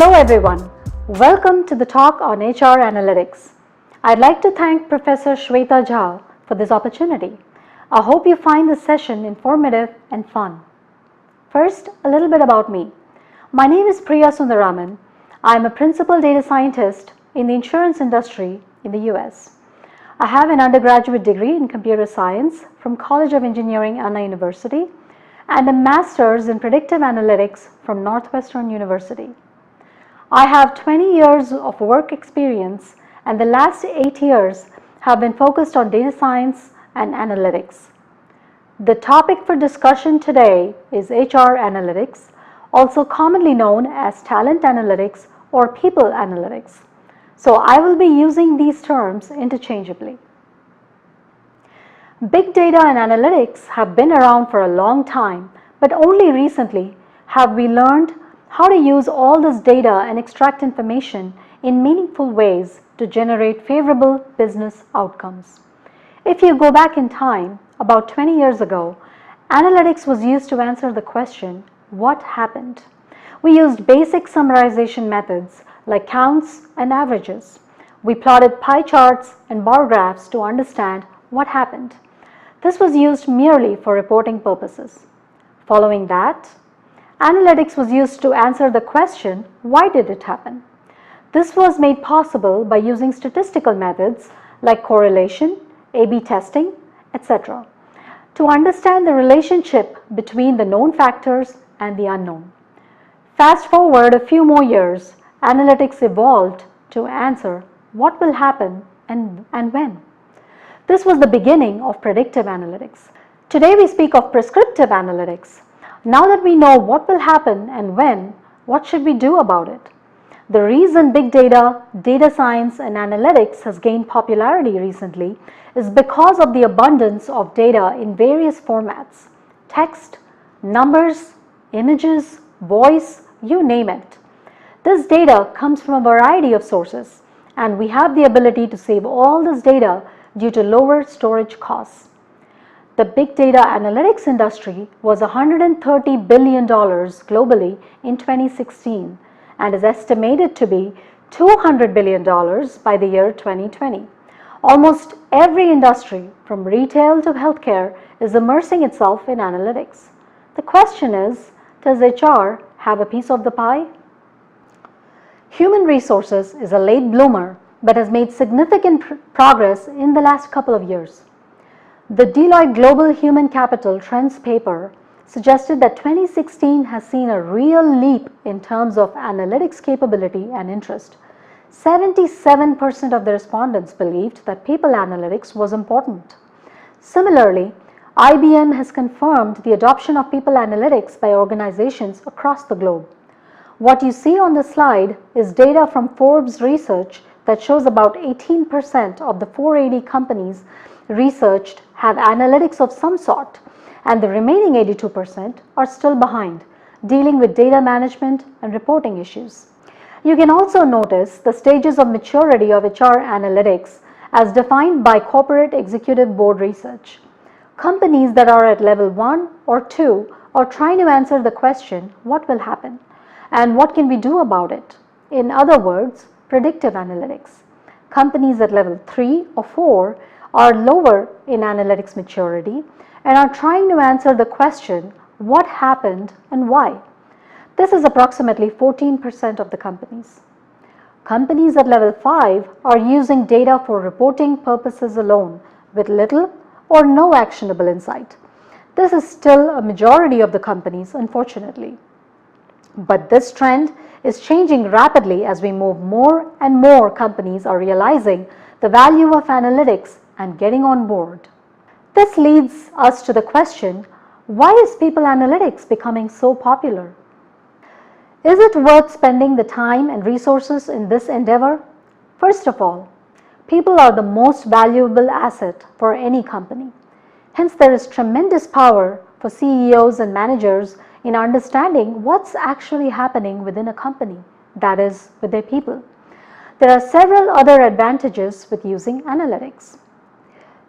Hello everyone, welcome to the talk on HR Analytics. I'd like to thank Professor Shweta Jha for this opportunity. I hope you find this session informative and fun. First, a little bit about me. My name is Priya Sundararaman. I am a principal data scientist in the insurance industry in the US. I have an undergraduate degree in computer science from College of Engineering, Anna University, and a master's in predictive analytics from Northwestern University. I have 20 years of work experience, and the last 8 years have been focused on data science and analytics. The topic for discussion today is HR analytics, also commonly known as talent analytics or people analytics. So I will be using these terms interchangeably. Big data and analytics have been around for a long time, but only recently have we learned how to use all this data and extract information in meaningful ways to generate favorable business outcomes. If you go back in time, about 20 years ago, analytics was used to answer the question, what happened? We used basic summarization methods like counts and averages. We plotted pie charts and bar graphs to understand what happened. This was used merely for reporting purposes. Following that, analytics was used to answer the question, why did it happen? This was made possible by using statistical methods like correlation, A/B testing, etc. to understand the relationship between the known factors and the unknown. Fast forward a few more years, analytics evolved to answer what will happen and when. This was the beginning of predictive analytics. Today we speak of prescriptive analytics. Now that we know what will happen and when, what should we do about it? The reason big data, data science, and analytics has gained popularity recently is because of the abundance of data in various formats: text, numbers, images, voice, you name it. This data comes from a variety of sources, and we have the ability to save all this data due to lower storage costs. The big data analytics industry was $130 billion globally in 2016 and is estimated to be $200 billion by the year 2020. Almost every industry, from retail to healthcare, is immersing itself in analytics. The question is, does HR have a piece of the pie? Human resources is a late bloomer but has made significant progress in the last couple of years. The Deloitte Global Human Capital Trends paper suggested that 2016 has seen a real leap in terms of analytics capability and interest. 77% of the respondents believed that people analytics was important. Similarly, IBM has confirmed the adoption of people analytics by organizations across the globe. What you see on the slide is data from Forbes research that shows about 18% of the 480 companies researched have analytics of some sort, and the remaining 82% are still behind, dealing with data management and reporting issues. You can also notice the stages of maturity of HR analytics as defined by Corporate Executive Board research. Companies that are at level 1 or 2 are trying to answer the question, what will happen and what can we do about it? In other words, predictive analytics. Companies at level 3 or 4 are lower in analytics maturity and are trying to answer the question, what happened and why? This is approximately 14% of the companies. Companies at level 5 are using data for reporting purposes alone with little or no actionable insight. This is still a majority of the companies, unfortunately. But this trend is changing rapidly as we move more and more companies are realizing the value of analytics and getting on board. This leads us to the question, why is people analytics becoming so popular? Is it worth spending the time and resources in this endeavor? First of all, people are the most valuable asset for any company. Hence, there is tremendous power for CEOs and managers in understanding what's actually happening within a company, that is, with their people. There are several other advantages with using analytics.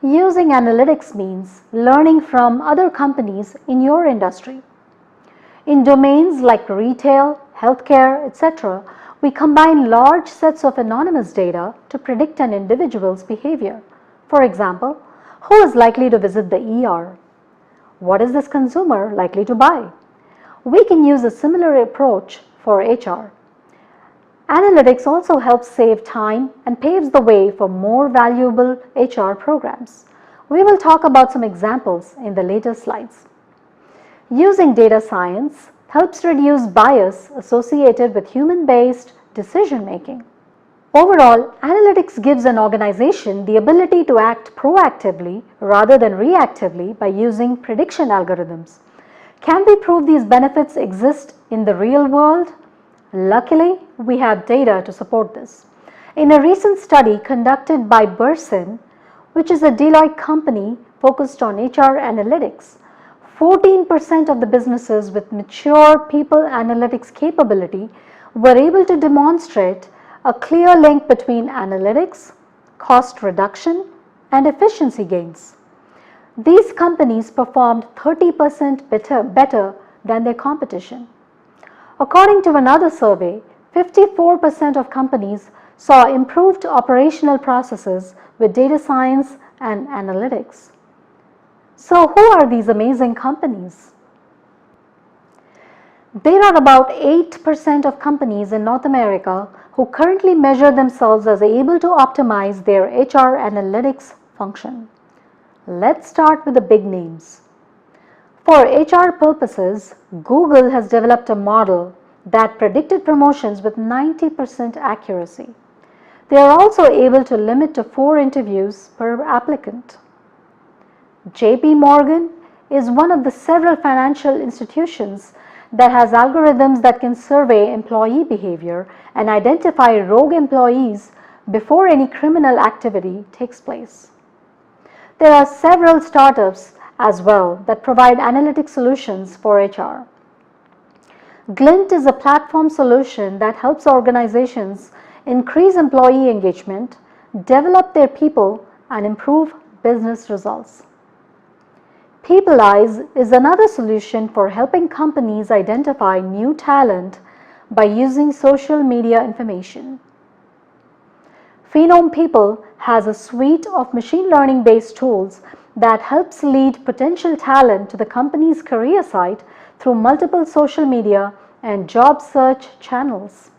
Using analytics means learning from other companies in your industry. In domains like retail, healthcare, etc., We combine large sets of anonymous data to predict an individual's behavior. For example, who is likely to visit the ER? What is this consumer likely to buy? We can use a similar approach for HR. Analytics also helps save time and paves the way for more valuable HR programs. We will talk about some examples in the later slides. Using data science helps reduce bias associated with human-based decision making. Overall, analytics gives an organization the ability to act proactively rather than reactively by using prediction algorithms. Can we prove these benefits exist in the real world? Luckily, we have data to support this. In a recent study conducted by Burson, which is a Deloitte company focused on HR analytics, 14% of the businesses with mature people analytics capability were able to demonstrate a clear link between analytics, cost reduction, and efficiency gains. These companies performed 30% better than their competition. According to another survey, 54% of companies saw improved operational processes with data science and analytics. So, who are these amazing companies? There are about 8% of companies in North America who currently measure themselves as able to optimize their HR analytics function. Let's start with the big names. For HR purposes, Google has developed a model that predicted promotions with 90% accuracy. They are also able to limit to 4 interviews per applicant. JP Morgan is one of the several financial institutions that has algorithms that can survey employee behavior and identify rogue employees before any criminal activity takes place. There are several startups as well that provide analytic solutions for HR. Glint is a platform solution that helps organizations increase employee engagement, develop their people, and improve business results. PeopleEyes is another solution for helping companies identify new talent by using social media information. Phenome People has a suite of machine learning based tools that helps lead potential talent to the company's career site through multiple social media and job search channels.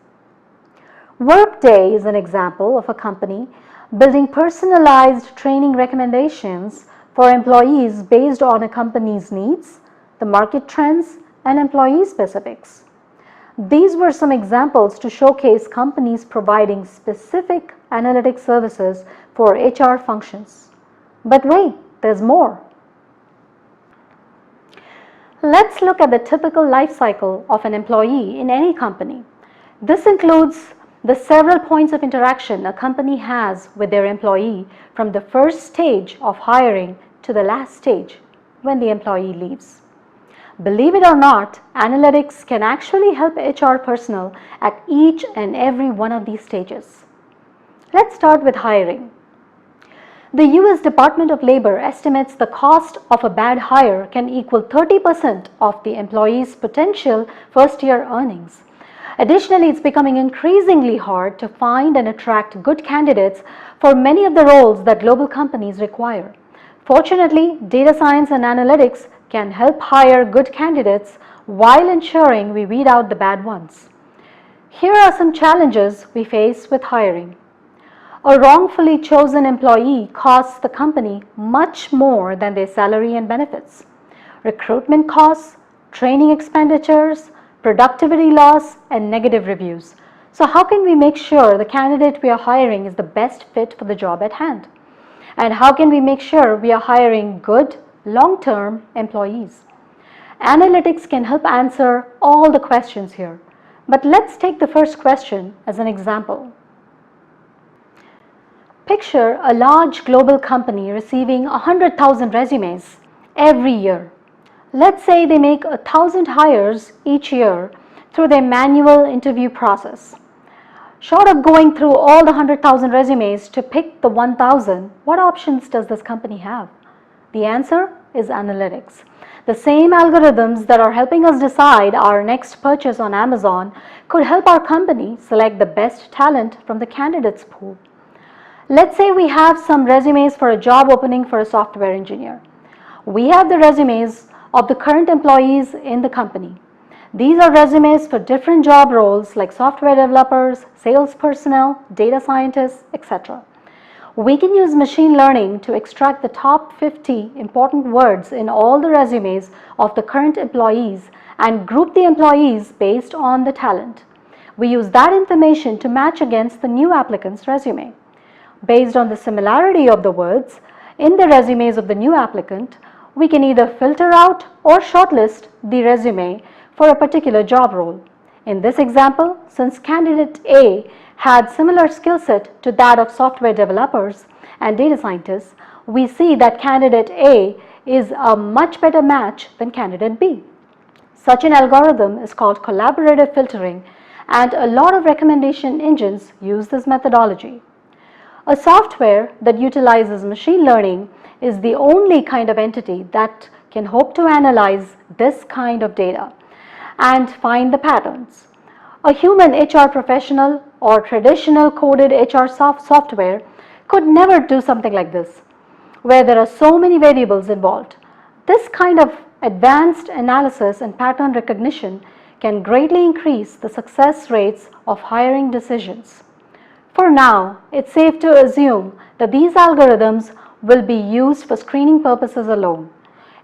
Workday is an example of a company building personalized training recommendations for employees based on a company's needs, the market trends, and employee specifics. These were some examples to showcase companies providing specific analytic services for HR functions. But wait, there's more. Let's look at the typical life cycle of an employee in any company. This includes the several points of interaction a company has with their employee from the first stage of hiring to the last stage when the employee leaves. Believe it or not, analytics can actually help HR personnel at each and every one of these stages. Let's start with hiring. The US Department of Labor estimates the cost of a bad hire can equal 30% of the employee's potential first-year earnings. Additionally, it's becoming increasingly hard to find and attract good candidates for many of the roles that global companies require. Fortunately, data science and analytics can help hire good candidates while ensuring we weed out the bad ones. Here are some challenges we face with hiring. A wrongfully chosen employee costs the company much more than their salary and benefits. Recruitment costs, training expenditures, productivity loss, and negative reviews. So how can we make sure the candidate we are hiring is the best fit for the job at hand? And how can we make sure we are hiring good, long-term employees? Analytics can help answer all the questions here. But let's take the first question as an example. Picture a large global company receiving 100,000 resumes every year. Let's say they make 1,000 hires each year through their manual interview process. Short of going through all the 100,000 resumes to pick the 1,000, what options does this company have? The answer is analytics. The same algorithms that are helping us decide our next purchase on Amazon could help our company select the best talent from the candidates pool. Let's say we have some resumes for a job opening for a software engineer. We have the resumes of the current employees in the company. These are resumes for different job roles like software developers, sales personnel, data scientists, etc. We can use machine learning to extract the top 50 important words in all the resumes of the current employees and group the employees based on the talent. We use that information to match against the new applicant's resume. Based on the similarity of the words in the resumes of the new applicant, we can either filter out or shortlist the resume for a particular job role. In this example, since candidate A had similar skill set to that of software developers and data scientists, we see that candidate A is a much better match than candidate B. Such an algorithm is called collaborative filtering, and a lot of recommendation engines use this methodology. A software that utilizes machine learning is the only kind of entity that can hope to analyze this kind of data and find the patterns. A human HR professional or traditional coded HR software could never do something like this, where there are so many variables involved. This kind of advanced analysis and pattern recognition can greatly increase the success rates of hiring decisions. For now, it's safe to assume that these algorithms will be used for screening purposes alone.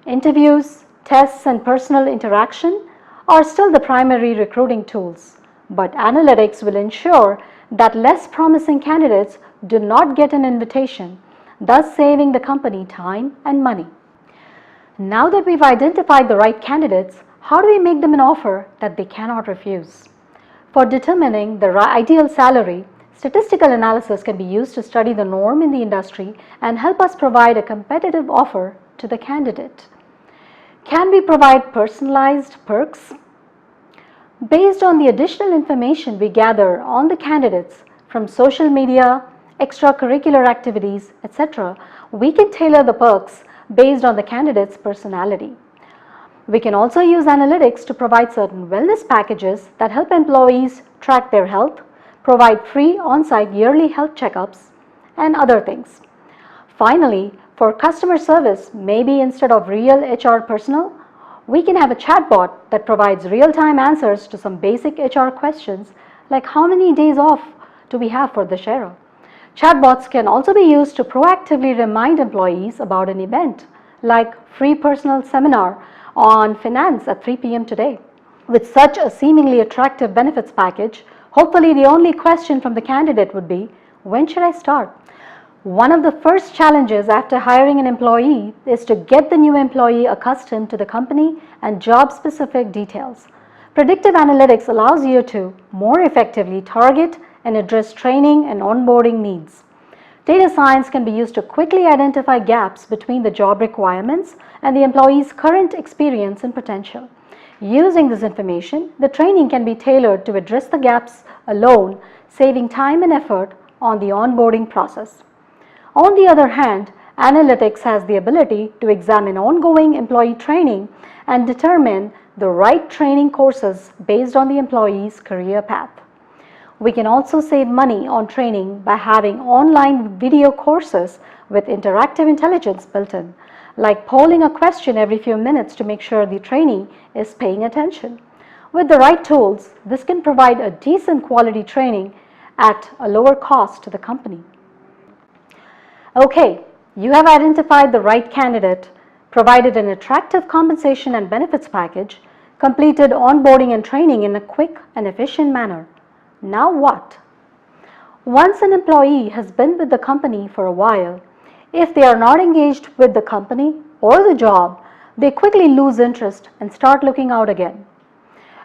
Interviews, tests, and personal interaction are still the primary recruiting tools, but analytics will ensure that less promising candidates do not get an invitation, thus saving the company time and money. Now that we've identified the right candidates, how do we make them an offer that they cannot refuse? For determining the ideal salary, statistical analysis can be used to study the norm in the industry and help us provide a competitive offer to the candidate. Can we provide personalized perks? Based on the additional information we gather on the candidates from social media, extracurricular activities, etc., we can tailor the perks based on the candidate's personality. We can also use analytics to provide certain wellness packages that help employees track their health, provide free on-site yearly health checkups, and other things. Finally, for customer service, maybe instead of real HR personnel, we can have a chatbot that provides real-time answers to some basic HR questions like how many days off do we have for the share. Chatbots can also be used to proactively remind employees about an event like free personal seminar on finance at 3 p.m. today. With such a seemingly attractive benefits package, hopefully the only question from the candidate would be, when should I start? One of the first challenges after hiring an employee is to get the new employee accustomed to the company and job-specific details. Predictive analytics allows you to more effectively target and address training and onboarding needs. Data science can be used to quickly identify gaps between the job requirements and the employee's current experience and potential. Using this information, the training can be tailored to address the gaps alone, saving time and effort on the onboarding process. On the other hand, analytics has the ability to examine ongoing employee training and determine the right training courses based on the employee's career path. We can also save money on training by having online video courses with interactive intelligence built in, like polling a question every few minutes to make sure the trainee is paying attention. With the right tools, this can provide a decent quality training at a lower cost to the company. Okay, you have identified the right candidate, provided an attractive compensation and benefits package, completed onboarding and training in a quick and efficient manner. Now what? Once an employee has been with the company for a while, if they are not engaged with the company or the job, they quickly lose interest and start looking out again.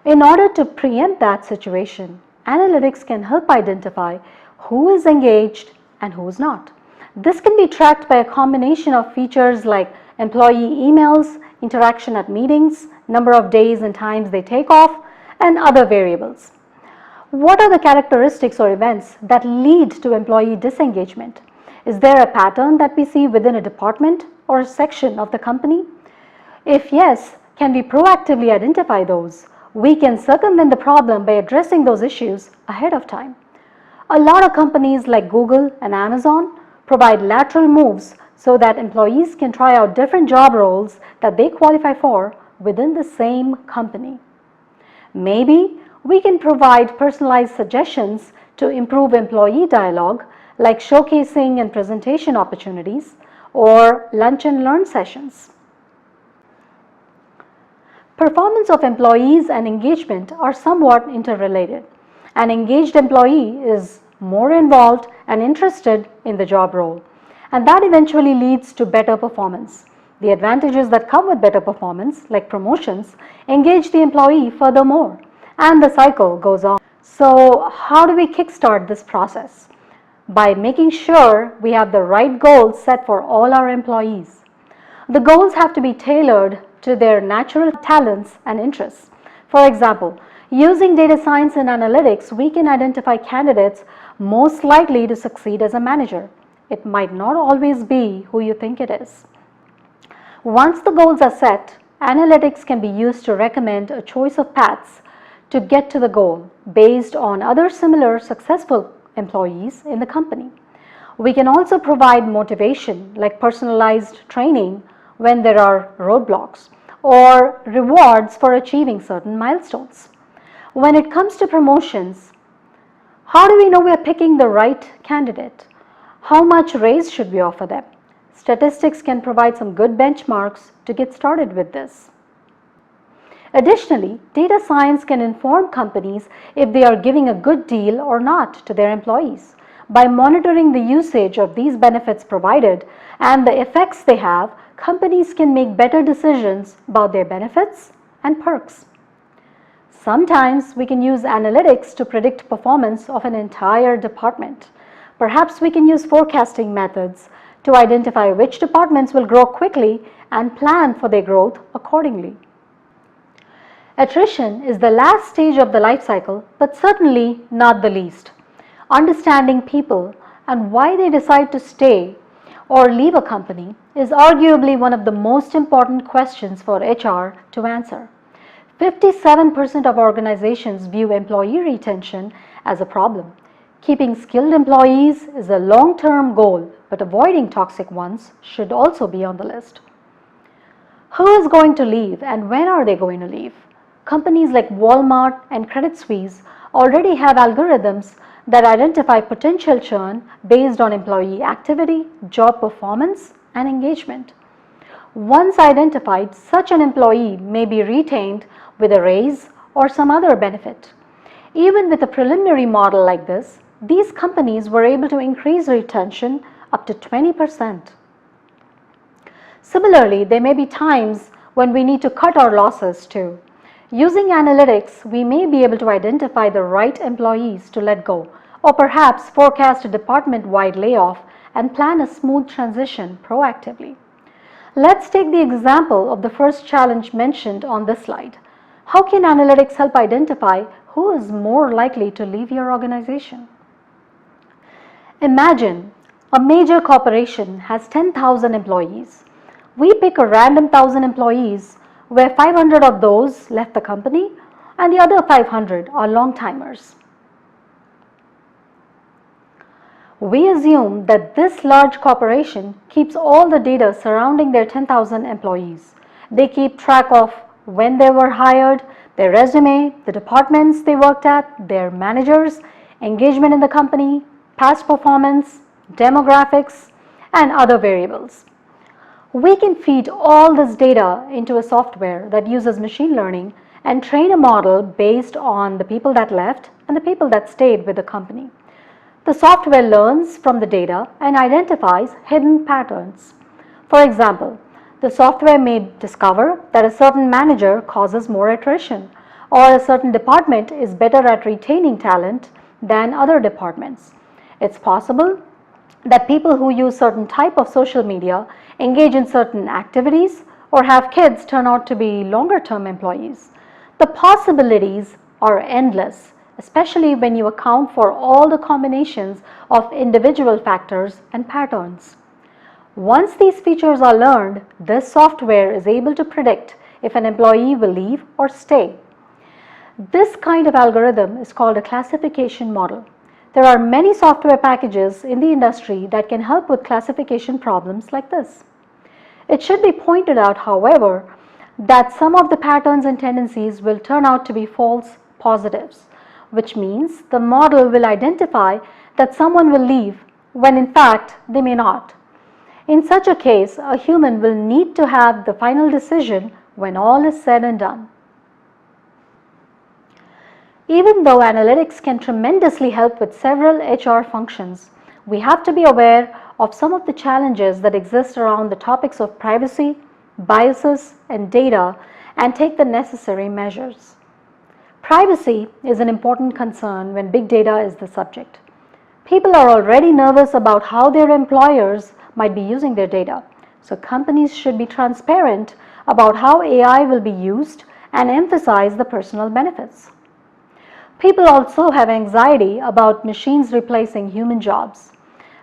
In order to preempt that situation, analytics can help identify who is engaged and who is not. This can be tracked by a combination of features like employee emails, interaction at meetings, number of days and times they take off, and other variables. What are the characteristics or events that lead to employee disengagement? Is there a pattern that we see within a department or a section of the company? If yes, can we proactively identify those? We can circumvent the problem by addressing those issues ahead of time. A lot of companies like Google and Amazon provide lateral moves so that employees can try out different job roles that they qualify for within the same company. Maybe we can provide personalized suggestions to improve employee dialogue, like showcasing and presentation opportunities or lunch and learn sessions. Performance of employees and engagement are somewhat interrelated. An engaged employee is more involved and interested in the job role, and that eventually leads to better performance. The advantages that come with better performance, like promotions, engage the employee furthermore, and the cycle goes on. So, how do we kickstart this process? By making sure we have the right goals set for all our employees. The goals have to be tailored to their natural talents and interests. For example, using data science and analytics, we can identify candidates most likely to succeed as a manager. It might not always be who you think it is. Once the goals are set, analytics can be used to recommend a choice of paths to get to the goal based on other similar successful employees in the company. We can also provide motivation like personalized training when there are roadblocks or rewards for achieving certain milestones. When it comes to promotions, how do we know we are picking the right candidate? How much raise should we offer them? Statistics can provide some good benchmarks to get started with this. Additionally, data science can inform companies if they are giving a good deal or not to their employees. By monitoring the usage of these benefits provided and the effects they have, companies can make better decisions about their benefits and perks. Sometimes we can use analytics to predict performance of an entire department. Perhaps we can use forecasting methods to identify which departments will grow quickly and plan for their growth accordingly. Attrition is the last stage of the life cycle, but certainly not the least. Understanding people and why they decide to stay or leave a company is arguably one of the most important questions for HR to answer. 57% of organizations view employee retention as a problem. Keeping skilled employees is a long-term goal, but avoiding toxic ones should also be on the list. Who is going to leave and when are they going to leave? Companies like Walmart and Credit Suisse already have algorithms that identify potential churn based on employee activity, job performance, and engagement. Once identified, such an employee may be retained with a raise or some other benefit. Even with a preliminary model like this, these companies were able to increase retention up to 20%. Similarly, there may be times when we need to cut our losses too. Using analytics, we may be able to identify the right employees to let go, or perhaps forecast a department-wide layoff and plan a smooth transition proactively. Let's take the example of the first challenge mentioned on this slide. How can analytics help identify who is more likely to leave your organization? Imagine a major corporation has 10,000 employees. We pick a random 1,000 employees where 500 of those left the company and the other 500 are long-timers. We assume that this large corporation keeps all the data surrounding their 10,000 employees. They keep track of when they were hired, their resume, the departments they worked at, their managers, engagement in the company, past performance, demographics, and other variables. We can feed all this data into a software that uses machine learning and train a model based on the people that left and the people that stayed with the company. The software learns from the data and identifies hidden patterns. For example, the software may discover that a certain manager causes more attrition, or a certain department is better at retaining talent than other departments. It's possible that people who use certain type of social media, engage in certain activities, or have kids turn out to be longer-term employees. The possibilities are endless, especially when you account for all the combinations of individual factors and patterns. Once these features are learned, this software is able to predict if an employee will leave or stay. This kind of algorithm is called a classification model. There are many software packages in the industry that can help with classification problems like this. It should be pointed out, however, that some of the patterns and tendencies will turn out to be false positives, which means the model will identify that someone will leave when in fact they may not. In such a case, a human will need to have the final decision when all is said and done. Even though analytics can tremendously help with several HR functions, we have to be aware of some of the challenges that exist around the topics of privacy, biases, and data, and take the necessary measures. Privacy is an important concern when big data is the subject. People are already nervous about how their employers might be using their data, so companies should be transparent about how AI will be used and emphasize the personal benefits. People also have anxiety about machines replacing human jobs.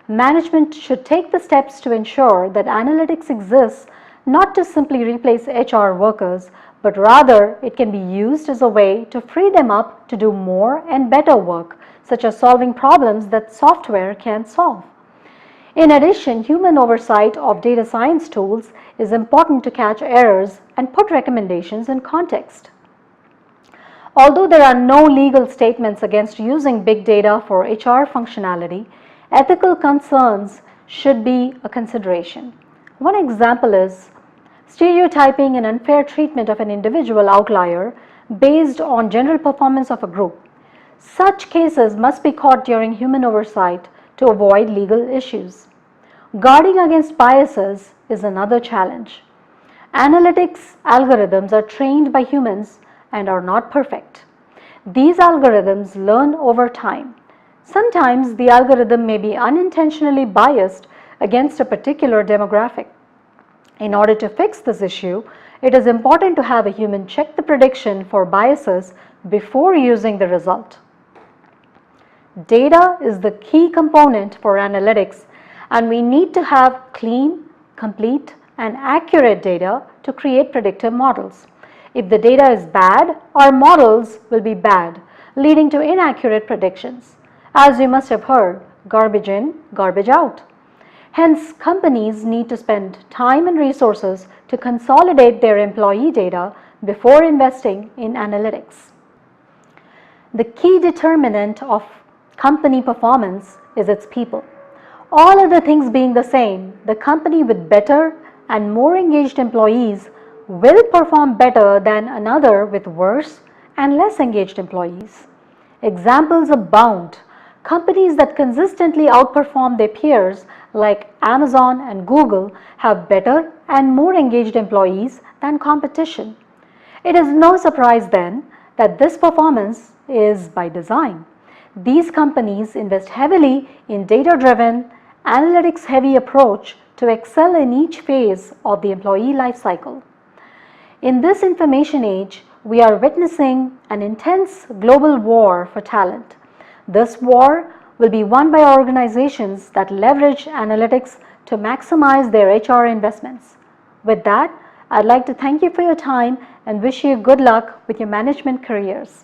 Management should take the steps to ensure that analytics exists not to simply replace HR workers, but rather it can be used as a way to free them up to do more and better work, such as solving problems that software can't solve. In addition, human oversight of data science tools is important to catch errors and put recommendations in context. Although there are no legal statements against using big data for HR functionality, ethical concerns should be a consideration. One example is stereotyping and unfair treatment of an individual outlier based on general performance of a group. Such cases must be caught during human oversight to avoid legal issues. Guarding against biases is another challenge. Analytics algorithms are trained by humans and are not perfect. These algorithms learn over time. Sometimes the algorithm may be unintentionally biased against a particular demographic. In order to fix this issue, it is important to have a human check the prediction for biases before using the result. Data is the key component for analytics, and we need to have clean, complete, and accurate data to create predictive models. If the data is bad, our models will be bad, leading to inaccurate predictions. As you must have heard, garbage in, garbage out. Hence, companies need to spend time and resources to consolidate their employee data before investing in analytics. The key determinant of company performance is its people. All other things being the same, the company with better and more engaged employees will perform better than another with worse and less engaged employees. Examples abound. Companies that consistently outperform their peers like Amazon and Google have better and more engaged employees than competition. It is no surprise then that this performance is by design. These companies invest heavily in data-driven, analytics-heavy approach to excel in each phase of the employee life cycle. In this information age, we are witnessing an intense global war for talent. This war will be won by organizations that leverage analytics to maximize their HR investments. With that, I'd like to thank you for your time and wish you good luck with your management careers.